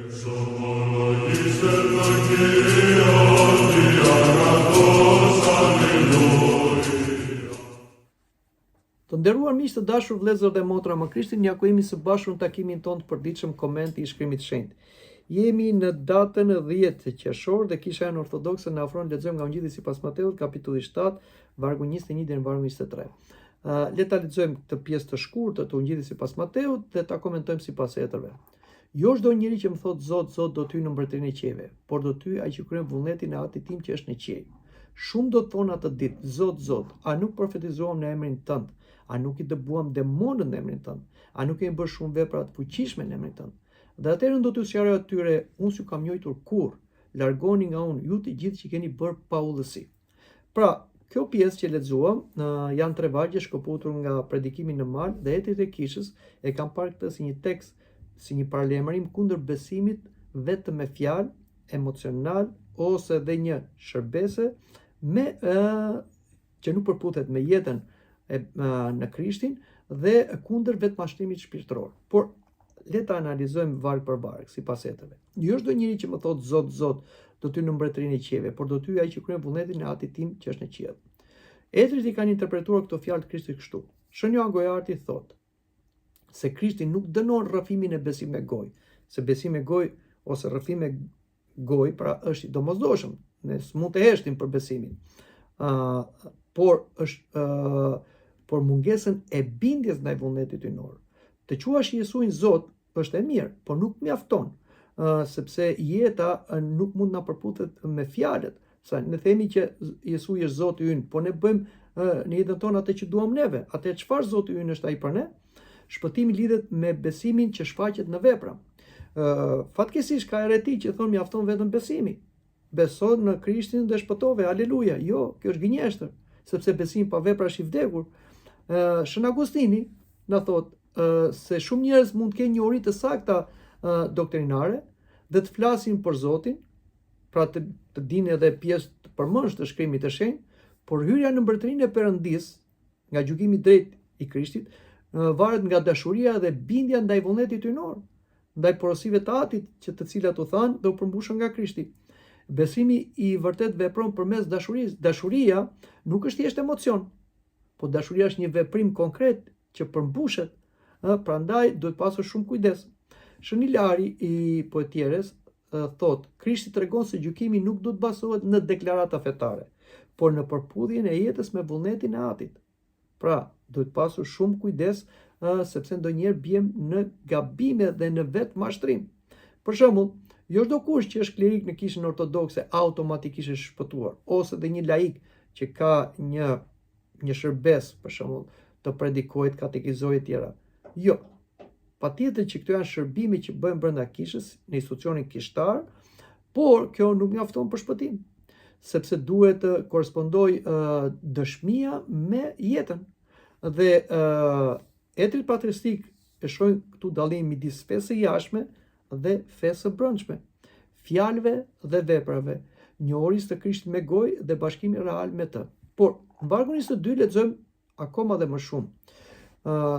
Të nderuar miq të dashur vëllezër dhe motra me Krishtin, ja ku jemi së bashku në takimin tonë të përditshëm komenti i Shkrimit të Shenjtë. Jemi në datën 10 qershor dhe Kisha Jonë Ortodokse na ofron lexojmë nga Ungjilli sipas Mateut, kapitulli 7, vargu 21 deri në vargun 23. Le ta lexojmë këtë pjesë të shkurtër të Ungjillit sipas Mateut dhe ta komentojmë sipas hetërve. Jo çdo njeri që më thot Zot, Zot do ty në mbretërinë e qiejve, por do ty ai që kryen vullnetin e Atit tim që është në qiej. Shumë do të thonë atë ditë, Zot, Zot, a nuk profetizuam në emrin tënd? A nuk i dëbuam demonët në emrin tënd? A nuk kemi bërë shumë vepra të fuqishme në emrin tënd? Dhe atëherë do t'ju sqaroj atyre, unë s'ju kam njohur kurrë, largoni nga unë ju të gjithë që keni bërë paullësi. Pra, kjo pjesë që lexuam janë 3 vargje shkëputur nga predikimi në mal dhe Etrit e Kishës, e kam parë këtë si një tekst, si një paralajmërim kundër besimit vetëm me fjalë, emocional ose edhe një shërbese me që nuk përputhet me jetën në Krishtin dhe kundër vetmashtrimit shpirtëror. Por le ta analizojmë varg për varg sipas hetëve. Jo çdo njeri që më thot Zot, Zot, do ty në mbretërinë e qiejve, por do ty ai që kryen vullnetin e Atit tim që është në qiell. Etrit i kanë interpretuar këto fjalë të Krishtit kështu. Shën Joan Gojarti thot se Krishti nuk dënon rrëfimin e besimit me gojë, se besimi me gojë ose rrëfim me gojë pra është i domosdoshëm, ne s'mund të heshtim për besimin. Por mungesën e bindjes ndaj vullnetit ynor. Të quash Jezuin Zot është e mirë, por nuk mjafton, sepse jeta nuk mund na përputhet me fjalët. Sa ne themi që Jezu është Zoti ynë, por ne bëjmë në jetën tonë atë që duam neve. Atë çfarë Zoti ynë është ai për ne? Shpëtimi lidhet me besimin që shfaqet në vepra. Fatkeqësisht ka heretik që thonë mjafton vetëm besimi. Beso në Krishtin dhe shpëtove, aleluja. Jo, kjo është gënjeshtër, sepse besimi pa vepra është i vdekur. Shën Agustini na thot se shumë njerëz mund të kenë njohuri të sakta doktrinare dhe të flasin për Zotin, pra të dinë edhe pjesë të përmendshme të Shkrimit të Shenjtë, por hyrja në mbretërinë e Perëndis, nga gjykimi i drejtë i Krishtit, varet nga dashuria dhe bindja ndaj vullnetit ynor, ndaj porosive të Atit, që të cilat u thanë dhe u përmbushën nga Krishti. Besimi i vërtet vepron përmes dashurisë. Dashuria nuk është thjesht emocion, por dashuria është një veprim konkret që përmbushet, prandaj duhet pasur shumë kujdes. Shën Ilari i poetieres thot, Krishti tregon se gjykimi nuk duhet bazohet në deklarata fetare, por në përputhjen e jetës me vullnetin e Atit. Pra, duhet pasur shumë kujdes sepse ndonjëherë biem në gabime dhe në vetmashtrim. Për shembull, jo çdo kush që është klerik në Kishën Ortodokse automatikisht është shpëtuar, ose dhe një laik që ka një shërbes, për shembull, të predikojë, të katekizojë etj. Jo. Patjetër që këto janë shërbime që bëhen brenda kishës, në institucionin kishtar, por kjo nuk mjafton për shpëtim, sepse duhet të korrespondojë dëshmia me jetën. Dhe Etri patristik e shohin këtu dallim midis fesë së jashtme dhe fesë së brendshme, fjalëve dhe veprave, njohurisë të Krishtit me gojë dhe bashkimi real me të. Por në vargun 22 lexojmë akoma dhe më shumë.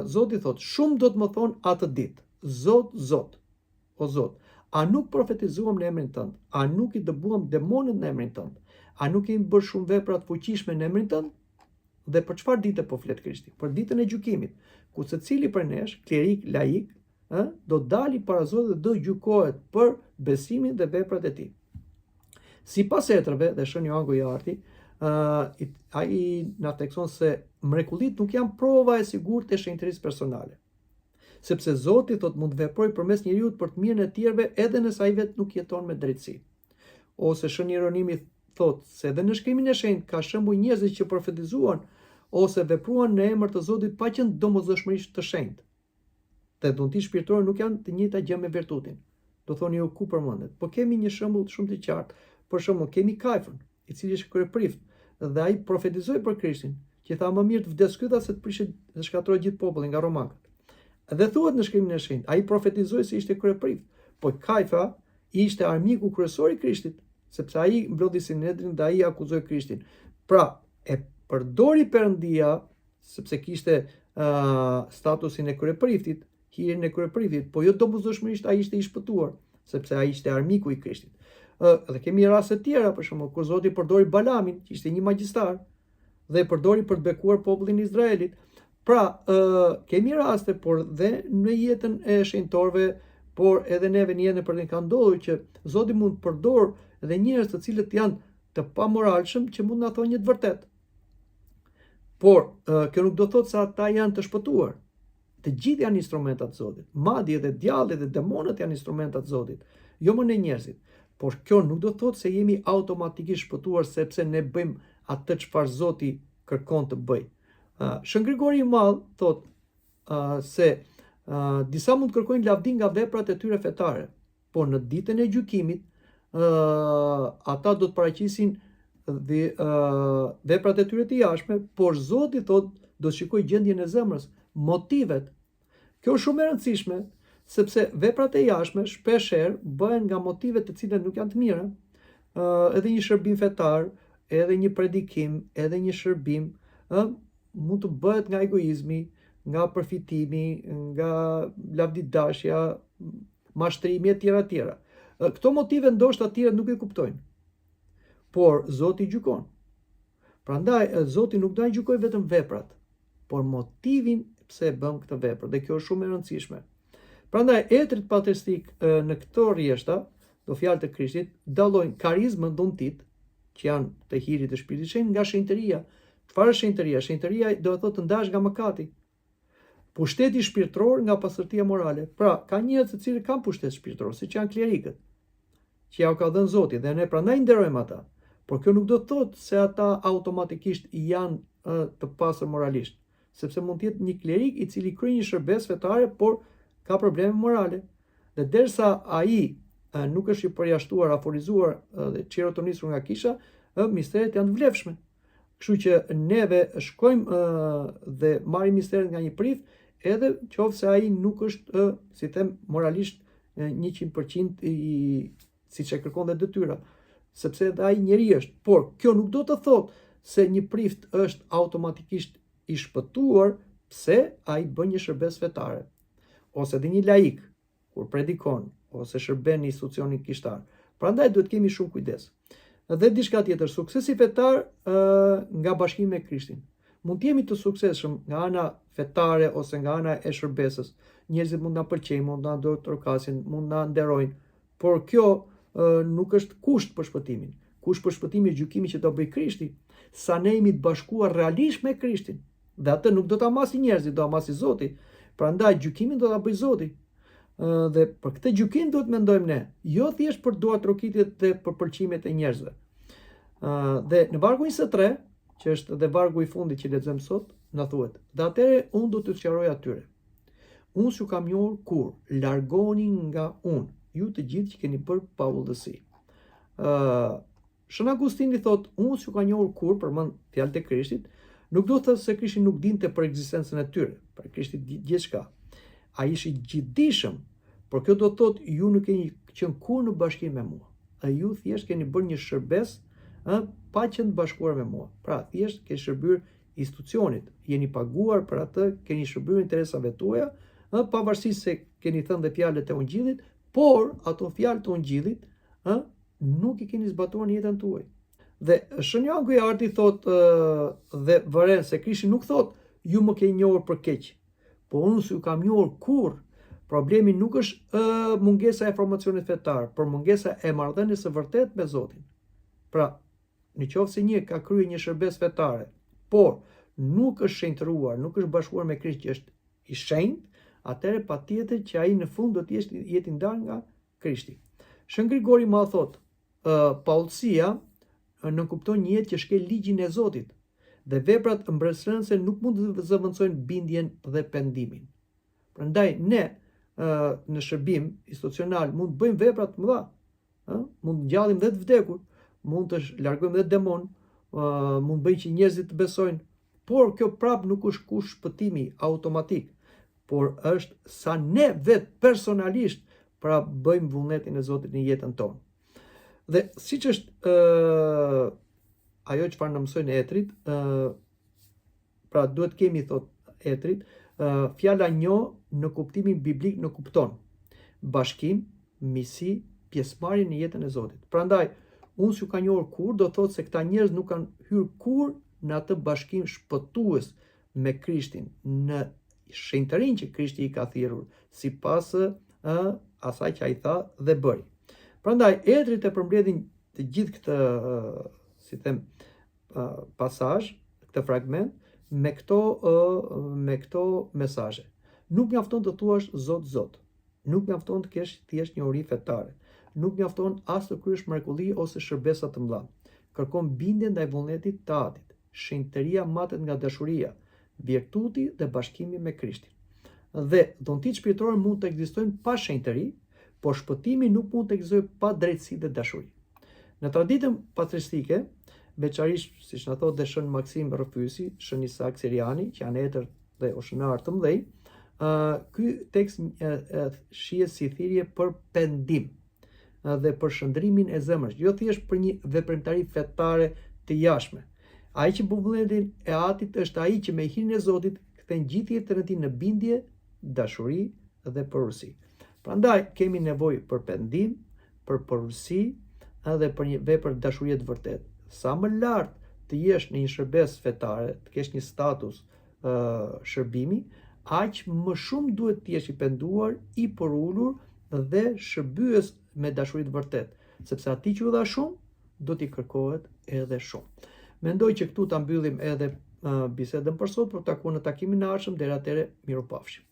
Zoti thot, shumë do të më thonë atë ditë, Zot, Zot, o Zot, a nuk profetizuam në emrin tënd? A nuk i dëbuam demonët në emrin tënd? A nuk kemi bërë shumë vepra të fuqishme në emrin tënd? Dhe për çfarë dite po flet Krishti? Për ditën e gjykimit, ku secili prej nesh, klerik, laik, do dali para Zotit dhe do gjykohet për besimin dhe veprat e tij. Sipas hetërve dhe Shën Joan Gojarti, ai na thekson se mrekullit nuk janë prova e sigurt e shenjtërisë personale. Sepse Zoti thot mund të veprojë përmes njeriu për të mirën e tjerëve edhe nëse ai vetë nuk jeton me drejtësi. Ose Shën Hieronimi thot se edhe në Shkrimin e Shenjtë ka shembuj njerëzish që profetizuan ose vepruan në emër të Zotit pa qenë domosdoshmërisht të shenjtë. Dhe dhunti shpirtërore nuk janë të njëjta gjë me virtutin. Do thoni ju ku përmendet. Po kemi një shembull shumë të qartë. Për shembull, kemi Kajfën, i cili është kryeprift, dhe ai profetizoi për Krishtin, që tha më mirë të vdes ky se të prishë të shkatërrojë gjithë popullin nga romakët. Dhe thuhet në Shkrimin e Shenjtë, ai profetizoi se ishte kryeprift, po Kajfa ishte armiku kryesor i Krishtit, sepse ai mblodhi Sinedrin dhe ai akuzoi Krishtin. Pra, e përdori Perëndia sepse kishte statusin e kryepriftit, hirin e kryepriftit, po jo domosdoshmërisht ai ishte i shpëtuar. sepse ai ishte armiku i Krishtit. Dhe kemi raste të tjera, për shembull, kur Zoti përdori Balamin, që ishte një magjistar, dhe përdori për të bekuar popullin e Izraelit. Pra, kemi raste, por dhe në jetën e shenjtorëve, por edhe neve në jetën e përdorë ka ndodhur që Zoti mund të përdor edhe njerëz të cilët janë të pamoralshëm që mund na thonë një të vërtetë. Por kjo nuk do thotë se ata janë të shpëtuar. Të gjithë janë instrumenta të Zotit. Madje edhe djallit dhe demonët janë instrumenta të Zotit, jo më ne njerëzit. Por kjo nuk do thotë se jemi automatikisht shpëtuar sepse ne bëjmë atë çfarë Zoti kërkon të bëj. Shën Grigori i Madh thotë se disa mund të kërkojnë lavdi nga veprat e tyre fetare, por në ditën e gjykimit ata do të paraqisin veprat e tyre të jashtme, por Zoti thotë do të shikojë gjendjen e zemrës, motivet. Kjo është shumë e rëndësishme, sepse veprat e jashtme shpeshherë bëhen nga motive të cilat nuk janë të mira. Edhe një shërbim fetar, edhe një predikim, edhe një shërbim, mund të bëhet nga egoizmi, nga përfitimi, nga lavdidashja, mashtrimi e tjera tjera. Këto motive ndoshta të tjerë nuk i kuptojnë. Por Zoti gjykon. Prandaj Zoti nuk do të gjykojë vetëm veprat, por motivin pse bëm këtë vepër, dhe kjo është shumë e rëndësishme. Prandaj etrit patristik në këto rrjeshta, do fjalët e Krishtit, dallojnë karizmën, dhuntit, që janë të hirit të Shpirtit Shenjtë, nga shenjtëria. Çfarë është shenjtëria? Shenjtëria do të thotë të ndash nga mëkati. Pushteti shpirtëror nga pastërtia morale. Pra, ka njerëz të cilët kanë pushtet shpirtëror, siç janë klerikët, që ja u ka dhënë Zoti, dhe ne prandaj nderojmë ata. Por kjo nuk do të thotë se ata automatikisht janë të pastër moralisht, sepse mund të jetë një klerik i cili kryen një shërbes fetare, por ka probleme morale. Dhe derisa ai nuk është i përjashtuar, aforizuar dhe çirotonisur nga kisha, misteret janë të vlefshme. Kështu që neve shkojmë dhe marrim misteret nga një prif, edhe qoftë se ai nuk është, si them, moralisht 100% siç e kërkon dhe detyra, sepse edhe ai njeri është. Por kjo nuk do të thotë se një prift është automatikisht i shpëtuar pse ai bën një shërbes fetare, ose dhe një laik kur predikon ose shërben në institucionin kishtar. Prandaj duhet kemi shumë kujdes. Dhe diçka tjetër, suksesi fetar nga bashkimi me Krishtin. Mund të jemi të suksesshëm nga ana fetare ose nga ana e shërbesës. Njerëzit mund na pëlqejnë, mund na trokasin, mund na nderojnë, por kjo nuk është kusht për shpëtimin. Kusht për shpëtimin është gjykimi që do bëj Krishti, sa ne jemi të bashkuar realisht me Krishtin. Dhe atë nuk do ta masi njerëzit, do ta masi Zoti. Prandaj gjykimin do ta bëj Zoti. Dhe për këtë gjykim duhet mendojmë ne, jo thjesht për dua trokitjet dhe për pëlqimet e njerëzve. Dhe në vargu 23, që është dhe vargu i fundit që lexojmë sot, na thuhet: "Dhe atëherë unë do t'ju sqaroj atyre. Unë s'ju kam njohur kur, largoni nga unë, ju të gjithë që keni bërë pavullësi." Shën Agustini thotë, unë s'ju ka njohur kur, përmend fjalët e Krishtit, nuk do të thotë se Krishti nuk dinte për ekzistencën e tyre, për Krishti gjithçka. Ai ishte gjithdijshëm, por kjo do të thotë ju nuk keni qenë kur në bashkim me mua. Ju thjesht keni bërë një shërbes pa qenë të bashkuar me mua. Pra, thjesht keni shërbyer institucionit, jeni paguar për atë, keni shërbyer interesave tuaja, pavarësisht se keni thënë dhe fjalët e Ungjillit, por ato fjalë të Ungjillit nuk i keni zbatuar në jetën tuaj. Dhe Shën Janku i Arti thotë dhe vëren se Krishti nuk thotë ju më keni njohur për keq, por unë s'ju kam njohur kur. Problemi nuk është mungesa e informacionit fetar, por mungesa e marrëdhënies së vërtet me Zotin. Pra, në qoftë se një ka kryer një shërbes fetare, por nuk është shenjtëruar, nuk është bashkuar me Krisht që është i shenjtë, atëherë patjetër që ai në fund do të jetë i ndarë nga Krishti. Shën Grigori i Madh thotë, paullësia nënkupton një jetë që shkel ligjin e Zotit, dhe veprat mbretërëse nuk mund të zëvendësojnë bindjen dhe pendimin. Prandaj ne në shërbim institucional mund të bëjmë vepra të mëdha, mund të ngjallim dhe të vdekur, mund të largojmë dhe demon, mund bëjmë që njerëzit të besojnë, por kjo prap nuk është kusht shpëtimi automatik, por është sa ne vetë personalisht pra bëjmë vullnetin e Zotit në jetën tonë. Dhe siç është ajo çfarë na mësojnë etrit, pra duhet kemi, thot etrit, fjala njo në kuptimin biblik në kupton bashkim, misi, pjesëmarrje në jetën e Zotit. Prandaj, unë s'ju ka njohur kur, do thotë se këta njerëz nuk kanë hyrë kur në atë bashkim shpëtues me Krishtin, në shenjtërinë që Krishti i ka thirrur, sipas asaj që ai tha dhe bëri. Prandaj, etrit e përmbledhin të gjithë këtë, si them, pasazh, këtë fragment me këto mesazhe. Nuk mjafton të thuash Zot, Zot. Nuk mjafton të kesh thjesht njohuri fetare. Nuk mjafton as të kryesh mrekulli ose shërbesa të mëdha. Kërkon bindje ndaj vullnetit të Atit. Shenjtëria matet nga dashuria, virtuti dhe bashkimi me Krishtin. Dhe dhuntit shpirtërore mund të ekzistojnë pa shenjtëri, por shpëtimi nuk mund të ekzistojë pa drejtësi dhe dashuri. Në traditën patristike, veçarisht siç na thotë dhe Shën Maksim Rrëfysi, Shën Isak Siriani, që janë etër dhe oshnëar të mëdhenj, ky tekst shihet si thirrje për pendim dhe për shëndrimin e zemrës, jo thjesht për një veprimtari fetare të jashtme. Ai që bën vullnetin e Atit është ai që me hirin e Zotit kthen gjithë jetën e tij në bindje, dashuri dhe porositë. Prandaj kemi nevojë për pendim, për porositë edhe për një vepër dashurie të vërtetë. Sa më lart të jesh në një shërbes fetare, të kesh një status shërbimi, aq më shumë duhet të jesh i penduar, i porulur dhe shërbyes me dashuri të vërtetë, sepse atij që u dha shumë, do t'i kërkohet edhe shumë. Mendoj që këtu ta mbyllim edhe bisedën për sot, por takuam në takimin e ardhshëm. Deri atëherë, mirupafshim.